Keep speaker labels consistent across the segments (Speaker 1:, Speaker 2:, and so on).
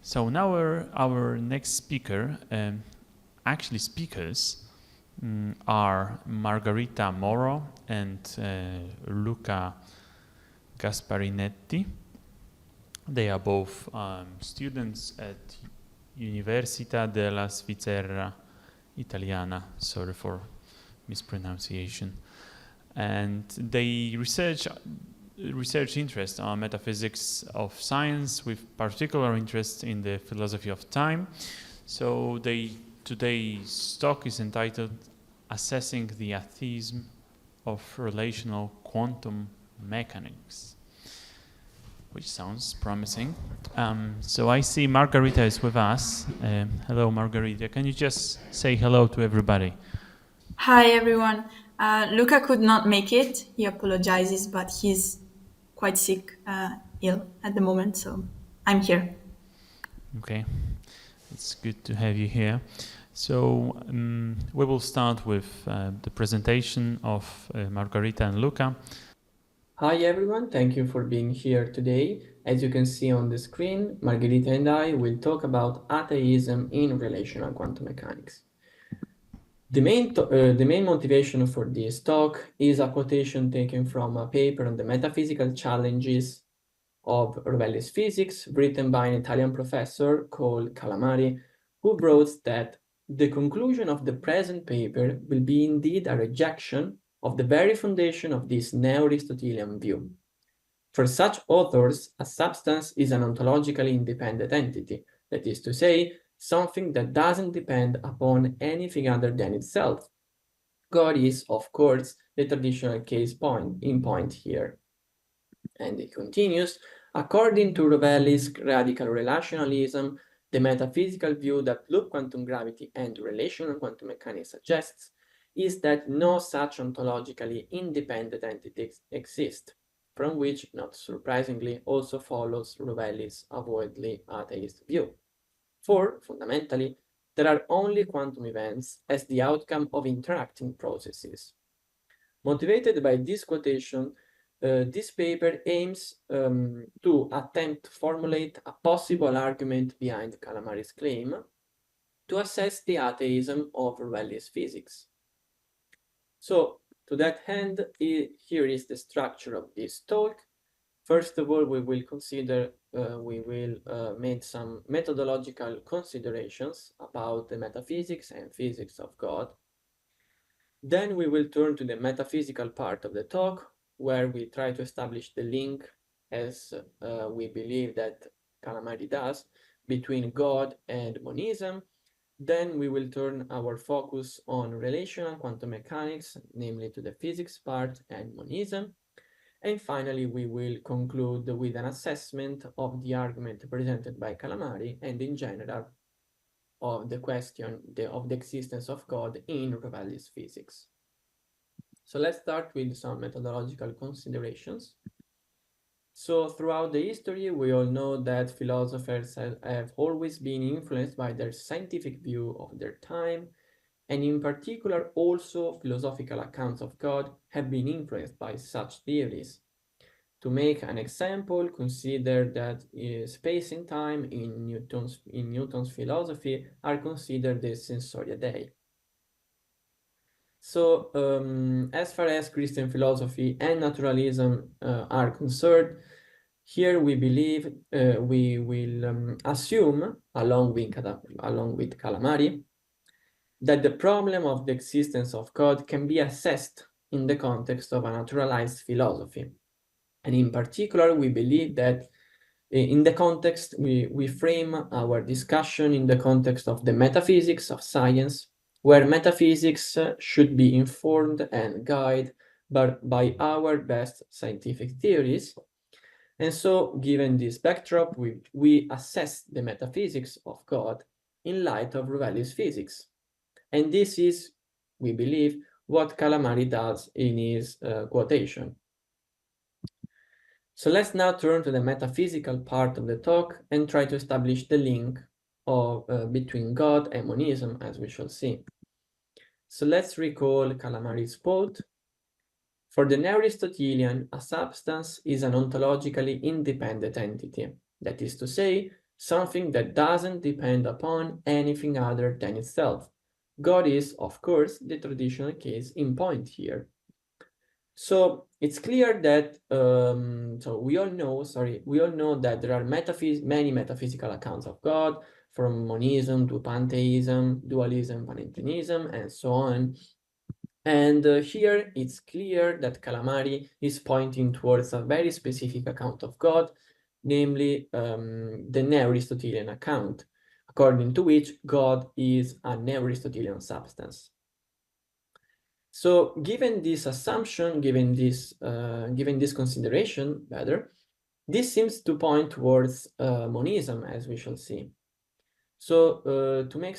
Speaker 1: So now our next speaker, actually speakers, are Margherita Moro and Luca Gasparinetti. They are both students at Università della Svizzera Italiana. Sorry for mispronunciation. And they research interest on metaphysics of science with particular interest in the philosophy of time. So today's talk is entitled Assessing the Atheism of Relational Quantum Mechanics, which sounds promising. So I see Margherita is with us. Hello, Margherita. Can you just say hello to everybody?
Speaker 2: Hi, everyone. Luca could not make it. He apologizes, but he's quite sick, ill at the moment, so I'm here.
Speaker 1: Okay, it's good to have you here. So we will start with the presentation of Margherita and Luca.
Speaker 3: Hi everyone, thank you for being here today. As you can see on the screen, Margherita and I will talk about atheism in relational quantum mechanics. The main motivation for this talk is a quotation taken from a paper on the metaphysical challenges of Rovelli's physics, written by an Italian professor called Calamari, who wrote that the conclusion of the present paper will be indeed a rejection of the very foundation of this neo-Aristotelian view. For such authors, a substance is an ontologically independent entity, that is to say, something that doesn't depend upon anything other than itself. God is, of course, the traditional case in point here. And it continues, according to Rovelli's radical relationalism, the metaphysical view that loop quantum gravity and relational quantum mechanics suggests is that no such ontologically independent entities exist, from which, not surprisingly, also follows Rovelli's avoidedly atheist view. For, fundamentally, there are only quantum events as the outcome of interacting processes. Motivated by this quotation, this paper aims to attempt to formulate a possible argument behind Calamari's claim to assess the atheism of Rovelli's physics. So, to that end, here is the structure of this talk. First of all, we will make some methodological considerations about the metaphysics and physics of God. Then we will turn to the metaphysical part of the talk, where we try to establish the link, as we believe that Calamari does, between God and monism. Then we will turn our focus on relational quantum mechanics, namely to the physics part and monism. And finally, we will conclude with an assessment of the argument presented by Calamari and in general of the question of the existence of God in Rovelli's physics. So let's start with some methodological considerations. So throughout the history, we all know that philosophers have always been influenced by their scientific view of their time, and in particular also philosophical accounts of God have been influenced by such theories. To make an example, consider that space and time in Newton's philosophy are considered the sensoria Dei. So as far as Christian philosophy and naturalism are concerned, here we believe we will assume, along with Calamari, that the problem of the existence of God can be assessed in the context of a naturalized philosophy. And in particular, we believe that in the context, we frame our discussion in the context of the metaphysics of science, where metaphysics should be informed and guided by our best scientific theories. And so, given this backdrop, we assess the metaphysics of God in light of Rovelli's physics. And this is, we believe, what Calamari does in his quotation. So let's now turn to the metaphysical part of the talk and try to establish the link between God and monism, as we shall see. So let's recall Calamari's quote. For the neo-Aristotelian, a substance is an ontologically independent entity. That is to say, something that doesn't depend upon anything other than itself. God is, of course, the traditional case in point here. So it's clear that we all know that there are many metaphysical accounts of God, from monism to pantheism, dualism, panentheism, and so on. And here it's clear that Calamari is pointing towards a very specific account of God, namely the Neo-Aristotelian account, according to which God is a Neo-Aristotelian substance. So given this assumption, given this consideration, rather, this seems to point towards monism, as we shall see. So to make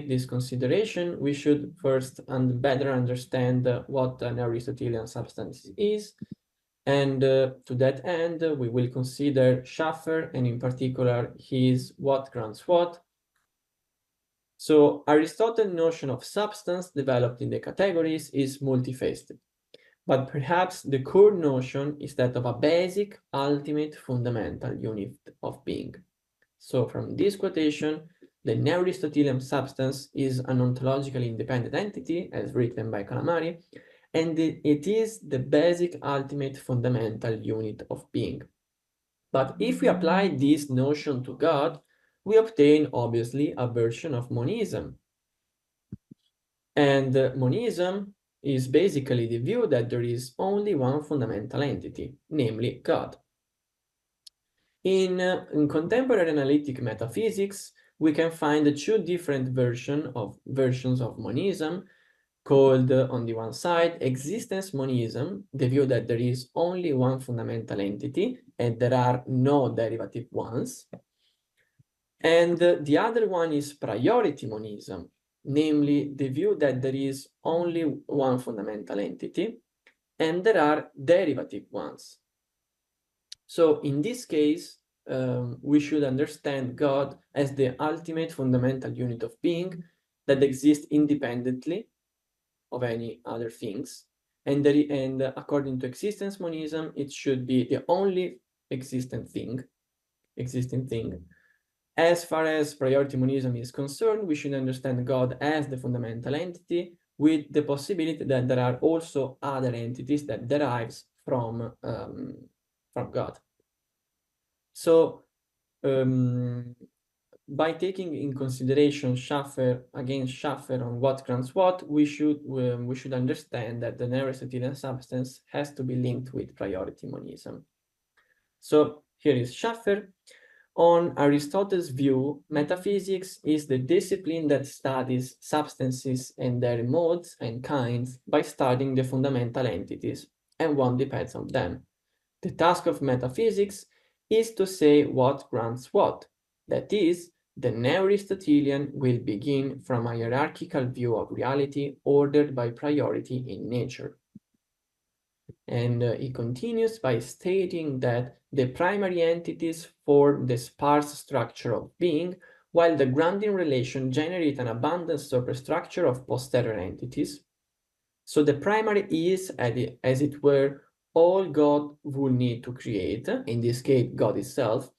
Speaker 3: this consideration, we should first better understand what an Aristotelian substance is, and to that end, we will consider Schaffer, and in particular his what grants what. So Aristotle's notion of substance developed in the categories is multifaceted, but perhaps the core notion is that of a basic, ultimate, fundamental unit of being. So from this quotation, the Neo-Aristotelian substance is an ontologically independent entity, as written by Calamari, and it is the basic, ultimate, fundamental unit of being. But if we apply this notion to God, we obtain, obviously, a version of monism. And monism is basically the view that there is only one fundamental entity, namely God. In contemporary analytic metaphysics, we can find two different versions of monism, called on the one side existence monism, the view that there is only one fundamental entity and there are no derivative ones. And the other one is priority monism, namely the view that there is only one fundamental entity and there are derivative ones. So in this case, we should understand God as the ultimate fundamental unit of being that exists independently of any other things. And according to existence monism, it should be the only existing thing. As far as priority monism is concerned, we should understand God as the fundamental entity, with the possibility that there are also other entities that derives from God. So by taking in consideration Schaffer on what grants what, we should understand that the Neo-Aristotelian substance has to be linked with priority monism. So here is Schaffer. On Aristotle's view, metaphysics is the discipline that studies substances and their modes and kinds by studying the fundamental entities, and one depends on them. The task of metaphysics is to say what grants what. That is, the Neo-Aristotelian will begin from a hierarchical view of reality ordered by priority in nature. And he continues by stating that the primary entities form the sparse structure of being, while the grounding relation generates an abundant superstructure of posterior entities. So the primary is, as it were, all God will need to create, in this case, God itself,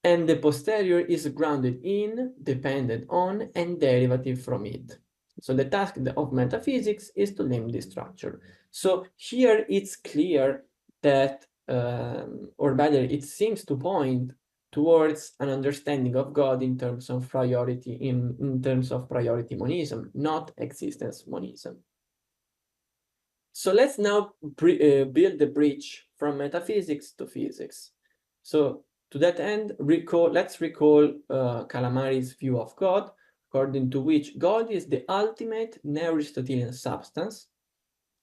Speaker 3: and the posterior is grounded in, dependent on, and derivative from it. So the task of metaphysics is to name this structure. So here it's clear that, or rather it seems to point towards an understanding of God in terms of priority, in terms of priority monism, not existence monism. So let's now build the bridge from metaphysics to physics. So to that end, let's recall Calamari's view of God, according to which God is the ultimate Neo-Aristotelian substance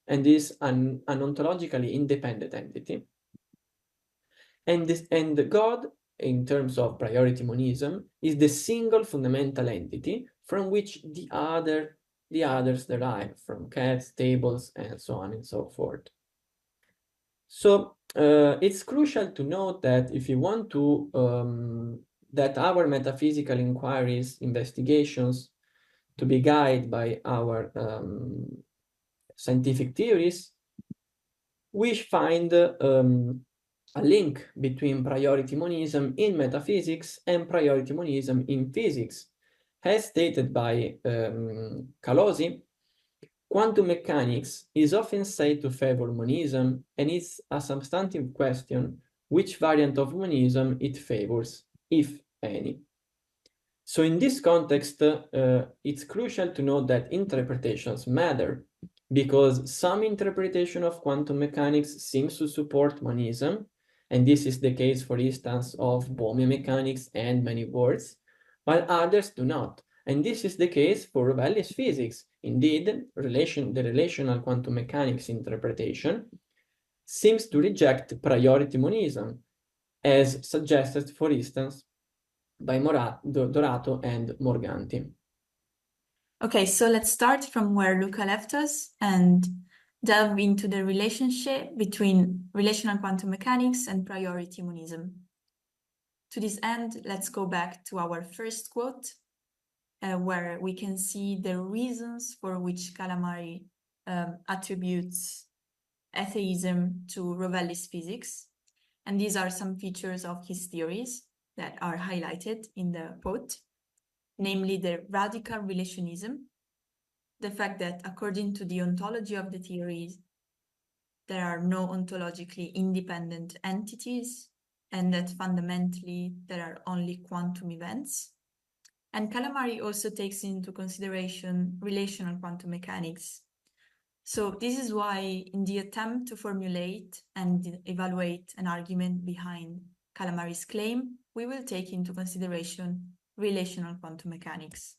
Speaker 3: and is an ontologically independent entity. And God, in terms of priority monism, is the single fundamental entity from which the others derive, from cats, tables, and so on and so forth. So it's crucial to note that if you want to, that our metaphysical inquiries, investigations, to be guided by our scientific theories, we find a link between priority monism in metaphysics and priority monism in physics. As stated by Calosi, quantum mechanics is often said to favor monism, and it's a substantive question which variant of monism it favors, if any. So in this context, it's crucial to note that interpretations matter, because some interpretation of quantum mechanics seems to support monism, and this is the case, for instance, of Bohmian mechanics and many words, while others do not. And this is the case for Rovelli's physics. Indeed, the relational quantum mechanics interpretation seems to reject priority monism, as suggested, for instance, by Dorato and Morganti.
Speaker 2: Okay, so let's start from where Luca left us and delve into the relationship between relational quantum mechanics and priority monism. To this end, let's go back to our first quote, where we can see the reasons for which Calamari attributes atheism to Rovelli's physics. And these are some features of his theories that are highlighted in the quote, namely the radical relationism, the fact that according to the ontology of the theories, there are no ontologically independent entities, and that fundamentally there are only quantum events. And Calamari also takes into consideration relational quantum mechanics. So this is why, in the attempt to formulate and evaluate an argument behind Calamari's claim, we will take into consideration relational quantum mechanics.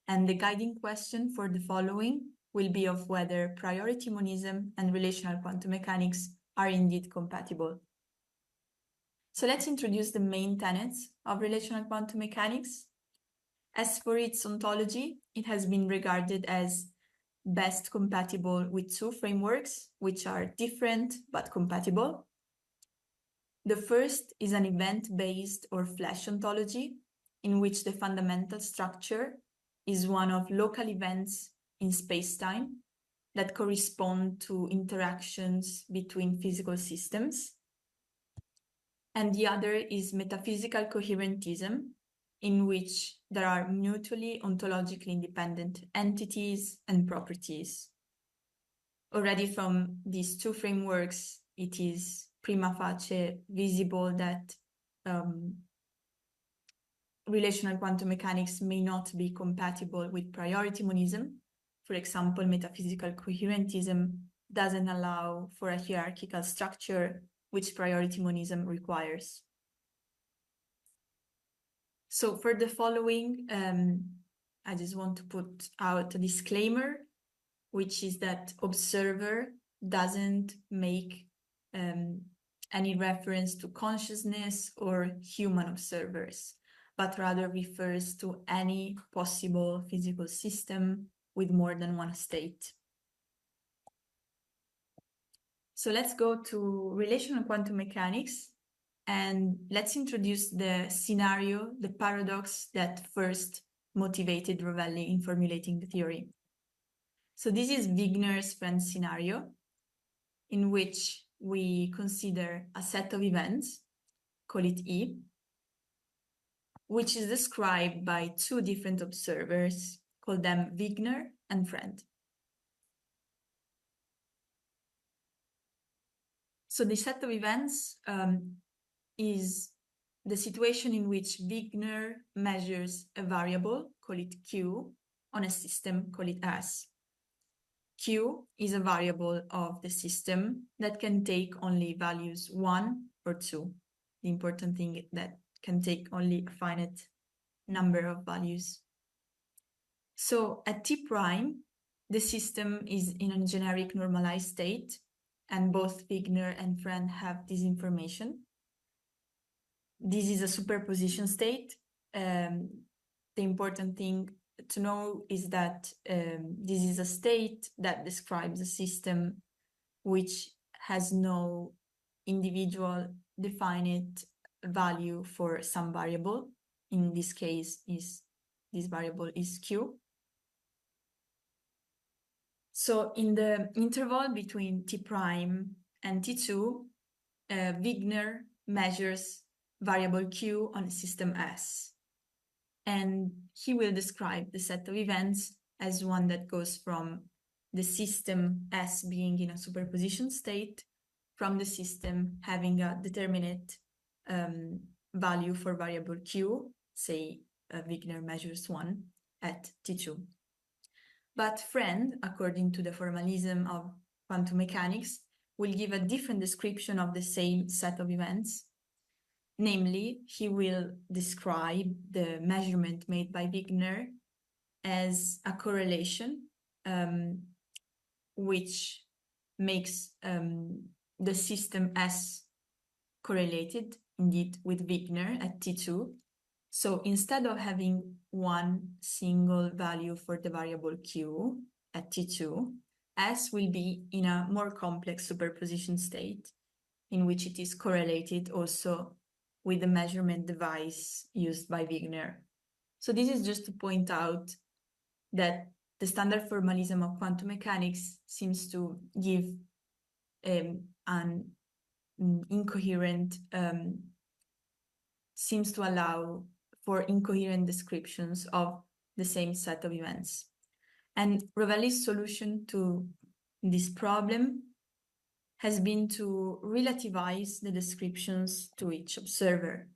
Speaker 2: And the guiding question for the following will be of whether priority monism and relational quantum mechanics are indeed compatible. So let's introduce the main tenets of relational quantum mechanics. As for its ontology, it has been regarded as best compatible with two frameworks, which are different but compatible. The first is an event-based or flash ontology, in which the fundamental structure is one of local events in space-time that correspond to interactions between physical systems. And the other is metaphysical coherentism, in which there are mutually ontologically independent entities and properties. Already from these two frameworks, it is prima facie visible that relational quantum mechanics may not be compatible with priority monism. For example, metaphysical coherentism doesn't allow for a hierarchical structure, which priority monism requires. So for the following, I just want to put out a disclaimer, which is that observer doesn't make any reference to consciousness or human observers, but rather refers to any possible physical system with more than one state. So let's go to relational quantum mechanics, and let's introduce the scenario, the paradox that first motivated Rovelli in formulating the theory. So this is Wigner's friend scenario, in which we consider a set of events, call it E, which is described by two different observers, call them Wigner and friend. So the set of events is the situation in which Wigner measures a variable, call it Q, on a system, call it S. Q is a variable of the system that can take only values 1 or 2. The important thing is that can take only a finite number of values. So at T prime, the system is in a generic normalized state, and both Wigner and Friend have this information. This is a superposition state. The important thing to know is that this is a state that describes a system which has no individual definite value for some variable. In this case, this variable is Q. So in the interval between T prime and T2, Wigner measures variable Q on a system S. And he will describe the set of events as one that goes from the system S being in a superposition state, from the system having a determinate value for variable Q, say Wigner measures 1 at T2. But Friend, according to the formalism of quantum mechanics, will give a different description of the same set of events. Namely, he will describe the measurement made by Wigner as a correlation, which makes the system S correlated, indeed, with Wigner at T2. So instead of having one single value for the variable Q at T2, S will be in a more complex superposition state in which it is correlated also with the measurement device used by Wigner. So this is just to point out that the standard formalism of quantum mechanics seems to give an incoherent, seems to allow for incoherent descriptions of the same set of events. And Rovelli's solution to this problem has been to relativize the descriptions to each observer.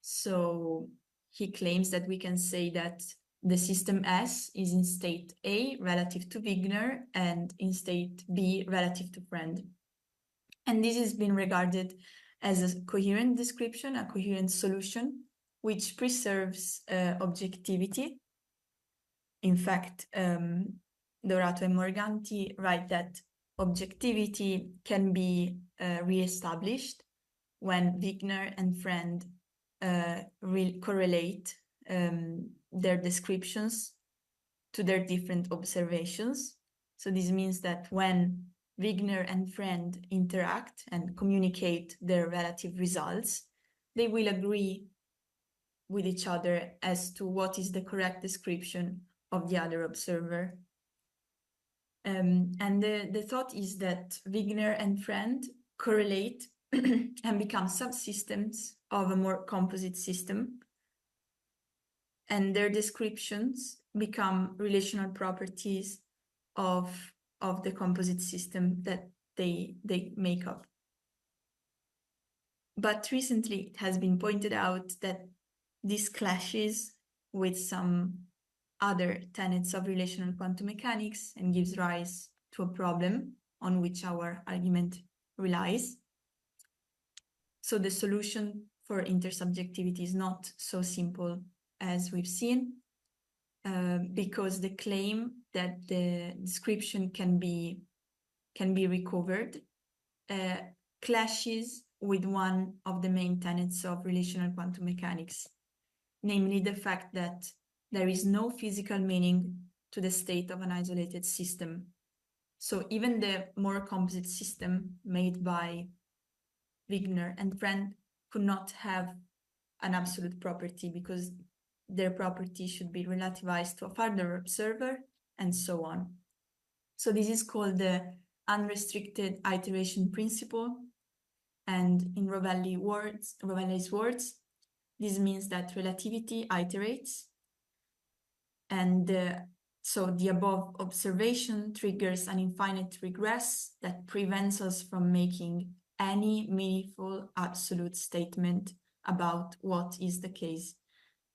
Speaker 2: So he claims that we can say that the system S is in state A relative to Wigner and in state B relative to Friend. And this has been regarded as a coherent description, a coherent solution, which preserves objectivity. In fact, Dorato and Morganti write that objectivity can be re-established when Wigner and Friend correlate their descriptions to their different observations. So this means that when Wigner and Friend interact and communicate their relative results, they will agree with each other as to what is the correct description of the other observer. And the thought is that Wigner and Friend correlate and become subsystems of a more composite system, and their descriptions become relational properties of the composite system that they make up. But recently it has been pointed out that this clashes with some other tenets of relational quantum mechanics and gives rise to a problem on which our argument relies. So the solution for intersubjectivity is not so simple as we've seen, because the claim that the description can be recovered clashes with one of the main tenets of relational quantum mechanics, namely the fact that there is no physical meaning to the state of an isolated system. So even the more composite system made by Wigner and Friend could not have an absolute property because their property should be relativized to a further observer and so on. So this is called the unrestricted iteration principle. And in Rovelli's words, this means that relativity iterates. And so the above observation triggers an infinite regress that prevents us from making any meaningful absolute statement about what is the case.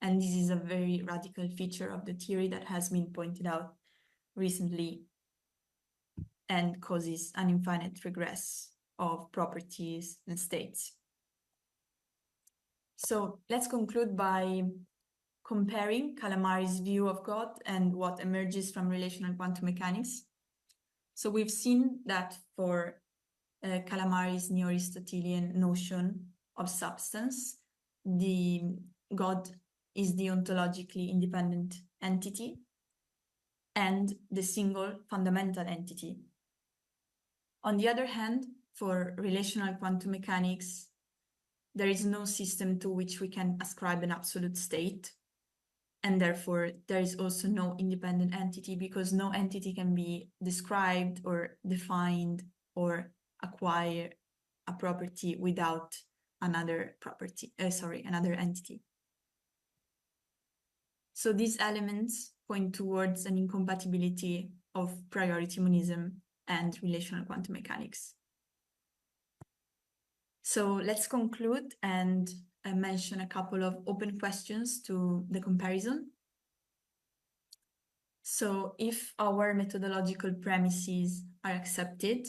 Speaker 2: And this is a very radical feature of the theory that has been pointed out recently and causes an infinite regress of properties and states. So let's conclude by comparing Calamari's view of God and what emerges from relational quantum mechanics. So we've seen that for Calamari's Neo-Aristotelian notion of substance, the God is the ontologically independent entity and the single fundamental entity. On the other hand, for relational quantum mechanics, there is no system to which we can ascribe an absolute state, and therefore there is also no independent entity, because no entity can be described or defined or acquired a property without another property, another entity. So these elements point towards an incompatibility of priority monism and relational quantum mechanics. So let's conclude and mention a couple of open questions to the comparison. So if our methodological premises are accepted,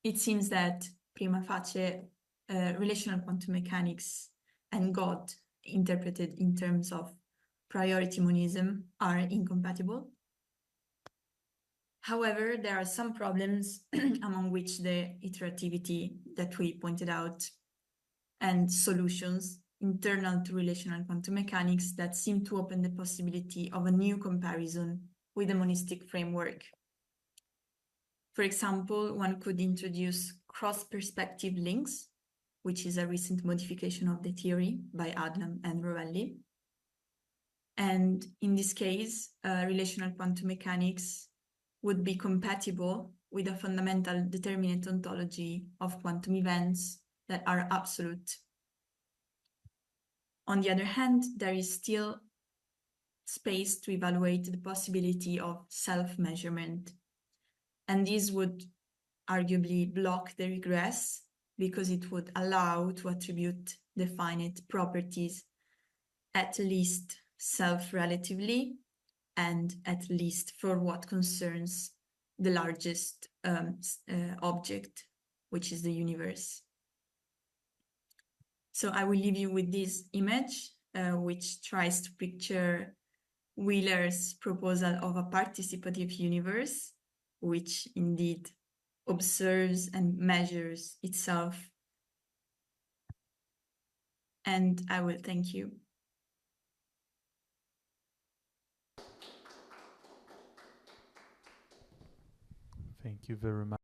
Speaker 2: it seems that prima facie relational quantum mechanics and God, interpreted in terms of priority monism, are incompatible. However, there are some problems, among which the iterativity that we pointed out and solutions internal to relational quantum mechanics that seem to open the possibility of a new comparison with the monistic framework. For example, one could introduce cross-perspective links, which is a recent modification of the theory by Adlam and Rovelli. And in this case, relational quantum mechanics would be compatible with a fundamental determinate ontology of quantum events that are absolute. On the other hand, there is still space to evaluate the possibility of self-measurement. And this would arguably block the regress because it would allow to attribute definite properties at least self-relatively and at least for what concerns the largest object, which is the universe. So I will leave you with this image, which tries to picture Wheeler's proposal of a participative universe, which indeed observes and measures itself. And I will thank you.
Speaker 1: Thank you very much.